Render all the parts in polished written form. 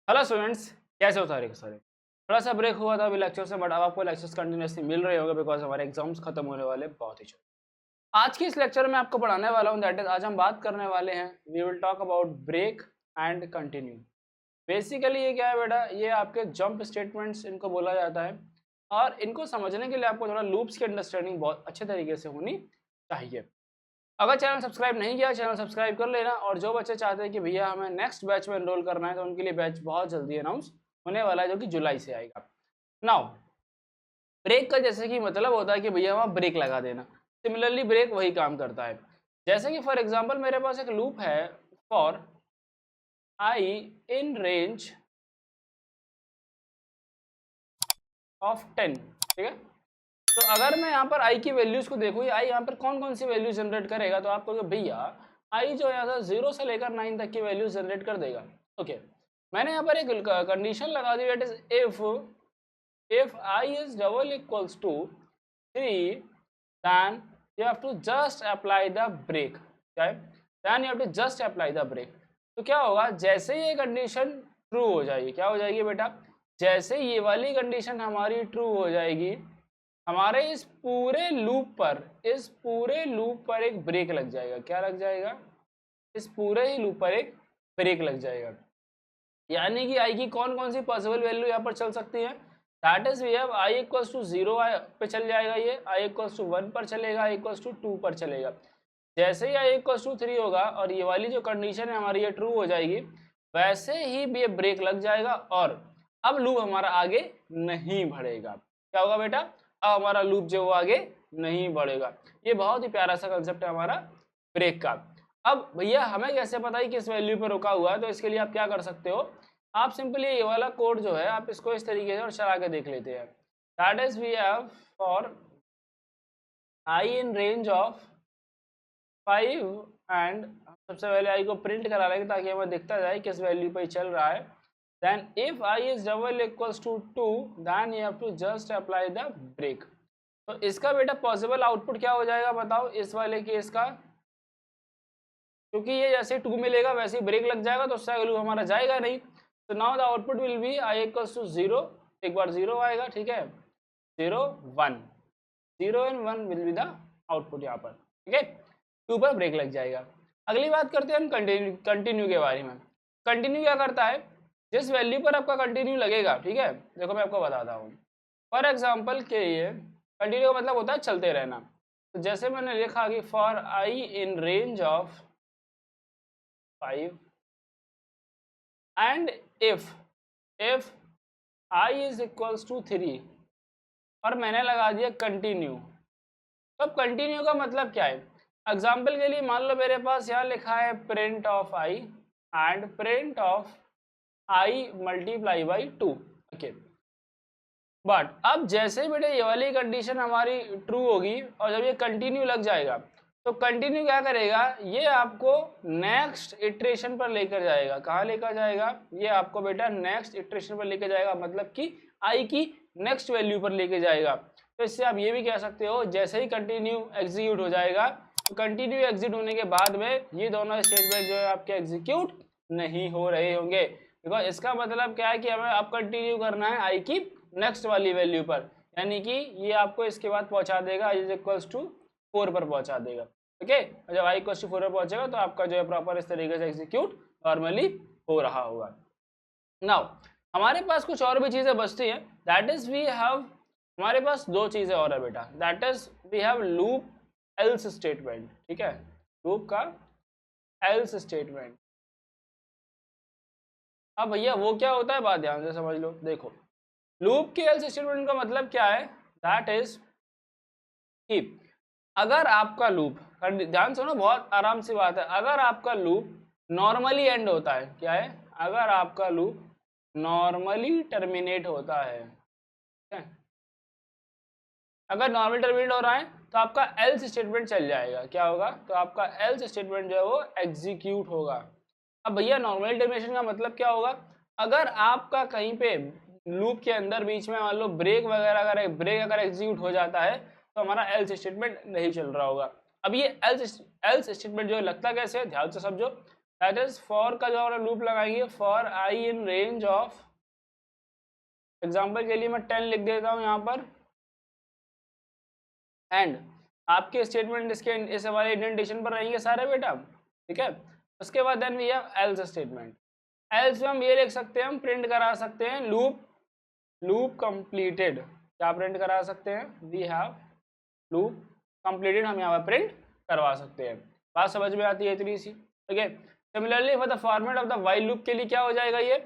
Hello students, कैसे हो सारे के सारे। थोड़ा सा ब्रेक हुआ था अभी लेक्चर से, बट अब आपको लेक्चर्स कंटिन्यूसली मिल रहे होंगे बिकॉज हमारे एग्जाम्स खत्म होने वाले बहुत ही जल्द। आज की इस लेक्चर में आपको पढ़ाने वाला हूँ, दैट इज आज हम बात करने वाले हैं, we will talk about break and continue. Basically ये क्या है बेटा, ये आपके जंप स्टेटमेंट्स इनको बोला जाता है, और इनको समझने के लिए आपको थोड़ा लूप्स की अंडरस्टैंडिंग बहुत अच्छे तरीके से होनी चाहिए। अगर चैनल सब्सक्राइब नहीं किया, चैनल सब्सक्राइब कर लेना। और जो बच्चे चाहते हैं कि भैया हमें नेक्स्ट बैच में एनरोल करना है, तो उनके लिए बैच बहुत जल्दी अनाउंस होने वाला है, जो कि जुलाई से आएगा। नाउ ब्रेक का जैसे कि मतलब होता है कि भैया वहाँ ब्रेक लगा देना, सिमिलरली ब्रेक वही काम करता है। जैसे कि फॉर एग्जांपल मेरे पास एक लूप है for I in range of 10, ठीक है। तो अगर मैं यहाँ पर आई की वैल्यूज को देखूँ, आई यहाँ पर कौन कौन सी वैल्यू जनरेट करेगा, तो आपको भैया आई जो यहाँ था 0 से लेकर 9 तक की वैल्यू जनरेट कर देगा। ओके, मैंने यहाँ पर एक कंडीशन लगा दी, that is if I is double equals to 3, then you have to just apply the brake, right? Then you have to just apply the brake. तो क्या होगा, जैसे ये कंडीशन ट्रू हो जाएगी, क्या हो जाएगी बेटा, जैसे ये वाली कंडीशन हमारी ट्रू हो जाएगी, हमारे इस पूरे लूप पर एक ब्रेक लग जाएगा। क्या लग जाएगा, इस पूरे ही लूप पर एक ब्रेक लग जाएगा। यानी कि आई की कौन कौन सी पॉसिबल वैल्यू यहाँ पर चल सकती है, that is we have I equals to 0 पे चल जाएगा, ये आई इक्वल्स टू 1 पर चलेगा, आई इक्वल्स टू 2 पर चलेगा। जैसे ही आई इक्वल्स टू 3 होगा और ये वाली जो कंडीशन है हमारी ये ट्रू हो जाएगी, वैसे ही ये ब्रेक लग जाएगा और अब लूप हमारा आगे नहीं बढ़ेगा। क्या होगा बेटा, अब हमारा लूप जो वो आगे नहीं बढ़ेगा। ये बहुत ही प्यारा सा कंसेप्ट है हमारा ब्रेक का। अब भैया हमें कैसे पता है किस वैल्यू पर रुका हुआ है, तो इसके लिए आप क्या कर सकते हो, आप सिंपली ये वाला कोड जो है आप इसको इस तरीके से और चला के देख लेते हैं। That is we have for I in range of 5 and सबसे पहले आई को प्रिंट करा लेंगे ताकि हमें दिखता जाए किस वैल्यू पे चल रहा है। Then if I is double equals to 2, then you have to just apply the break. तो इसका बेटा पॉसिबल आउटपुट क्या हो जाएगा बताओ, इस वाले केस का, क्योंकि ये जैसे 2 मिलेगा वैसे ही ब्रेक लग जाएगा, तो उसका वैल्यू हमारा जाएगा नहीं। तो now the output will be I equals to 0, एक बार 0 आएगा, ठीक है, 0 1, 0 and 1 will be the output यहाँ पर, ठीक है। 2 पर ब्रेक लग जाएगा। अगली बात करते हैं हम कंटिन्यू के बारे में। कंटिन्यू क्या करता है, जिस वैल्यू पर आपका कंटिन्यू लगेगा, ठीक है, देखो मैं आपको बताता हूँ। फॉर एग्जाम्पल के ये कंटिन्यू का मतलब होता है चलते रहना। तो जैसे मैंने लिखा कि for I in range of 5 and if I is equals to 3 और मैंने लगा दिया कंटिन्यू। तो अब कंटिन्यू का मतलब क्या है, एग्जाम्पल के लिए मान लो मेरे पास यहाँ लिखा है print of I and print of I multiply by 2, okay. But अब जैसे बेटे ये वाली कंडीशन हमारी ट्रू होगी और जब ये कंटिन्यू लग जाएगा, तो कंटिन्यू क्या करेगा, ये आपको नेक्स्ट इटरेशन पर लेकर जाएगा। कहाँ लेकर जाएगा, ये आपको बेटा नेक्स्ट इटरेशन पर लेकर जाएगा, मतलब कि आई की नेक्स्ट वैल्यू पर लेके जाएगा। तो इससे आप ये भी कह सकते हो, जैसे ही कंटिन्यू एग्जीक्यूट हो जाएगा, तो कंटिन्यू एग्जीक्यूट होने के बाद में ये दोनों स्टेटमेंट जो है आपके एग्जीक्यूट नहीं हो रहे होंगे, बिकॉज इसका मतलब क्या है कि हमें अब कंटिन्यू करना है आई की नेक्स्ट वाली वैल्यू पर, यानी कि ये आपको इसके बाद पहुंचा देगा इज इक्वल्स टू 4 पर पहुंचा देगा, ओके। जब आई इक्वल्स टू 4 पर पहुंचेगा तो आपका जो है प्रॉपर इस तरीके से एग्जीक्यूट नॉर्मली हो रहा होगा। नाउ हमारे पास कुछ और भी चीजें बचती हैं, दैट इज वी हैव, हमारे पास दो चीजें और है बेटा, that is we have loop else statement, ठीक है, लूप का एल्स स्टेटमेंट। अब भैया वो क्या होता है, बात ध्यान से समझ लो। देखो लूप के एल्स स्टेटमेंट का मतलब क्या है, दैट इज कि अगर आपका लूप, ध्यान सुनो बहुत आराम से बात है, अगर आपका लूप नॉर्मली एंड होता है, क्या है, अगर आपका लूप नॉर्मली टर्मिनेट होता है, अगर नॉर्मल टर्मिनेट हो रहा है तो आपका एल्स स्टेटमेंट चल जाएगा। क्या होगा, तो आपका एल्स स्टेटमेंट जो है वो एग्जीक्यूट होगा। अब भैया नॉर्मल टर्मिनेशन का मतलब क्या होगा, अगर आपका कहीं पे लूप के अंदर बीच में मान लो ब्रेक वगैरह अगर एग्जीक्यूट हो जाता है, तो हमारा एल्स स्टेटमेंट नहीं चल रहा होगा। अब ये एल्स स्टेटमेंट जो लगता कैसे है, ध्यान से समझो। दैट इज फॉर का जो हमारा लूप लगाएंगे for I in range of, example के लिए मैं 10 लिख देता हूँ यहाँ पर, एंड आपके स्टेटमेंट इसके इस हमारे इंडेंटेशन पर रहेंगे सारे बेटा, ठीक है। उसके बाद then we have else statement. Else में हम ये लिख सकते हैं, हम प्रिंट करा सकते हैं लूप कंप्लीटेड, क्या प्रिंट करा सकते हैं, वी हैव लूप कंप्लीटेड, हम यहाँ पर प्रिंट करवा सकते हैं। बात समझ में आती है इतनी सी, ठीक है। Similarly for the format of the while loop के लिए क्या हो जाएगा, ये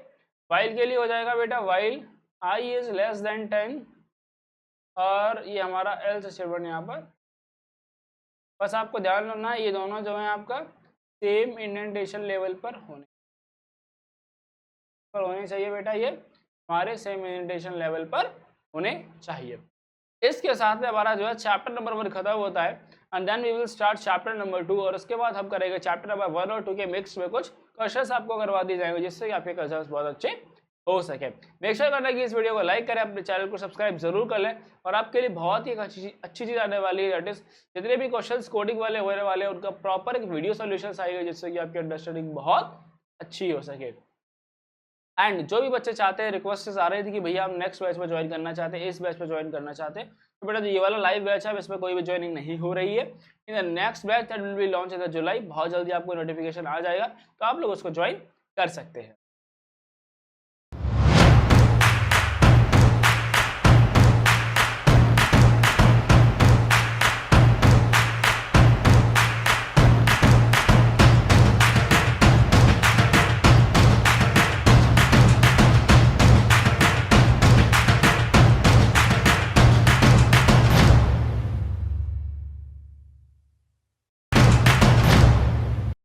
वाइल के लिए हो जाएगा बेटा while I is less than 10, और ये हमारा एल्स स्टेटमेंट यहाँ पर, बस आपको ध्यान रखना है ये दोनों जो है आपका सेम इंडेंटेशन लेवल पर होने चाहिए बेटा, ये हमारे सेम इंडेंटेशन लेवल पर होने चाहिए। इसके साथ में हमारा जो है चैप्टर नंबर 1 खत्म होता है, and then we will start chapter number 2, और उसके बाद हम करेंगे चैप्टर नंबर 1 और 2 के मिक्स में कुछ क्वेश्चंस आपको करवा दिए जाएंगे, जिससे कि आपके क्वेश्चंस बहुत अच्छे हो सके। मेक श्योर करना कि इस वीडियो को लाइक करें, अपने चैनल को सब्सक्राइब जरूर कर लें, और आपके लिए बहुत ही अच्छी चीज़ आने वाली है, दैट इज जितने भी क्वेश्चंस कोडिंग वाले होने वाले हैं उनका प्रॉपर एक वीडियो सोल्यूशन आएगा, जिससे कि आपकी अंडरस्टैंडिंग बहुत अच्छी हो सके। एंड जो भी बच्चे चाहते हैं, रिक्वेस्ट आ रही थी कि भैया हम नेक्स्ट बैच में ज्वाइन करना चाहते हैं, इस बैच में ज्वाइन करना चाहते हैं, तो बेटा ये वाला लाइव बैच है, इसमें कोई भी ज्वाइनिंग नहीं हो रही है। In the next batch that will be launch in the जुलाई, बहुत जल्दी आपको नोटिफिकेशन आ जाएगा, तो आप लोग उसको ज्वाइन कर सकते हैं।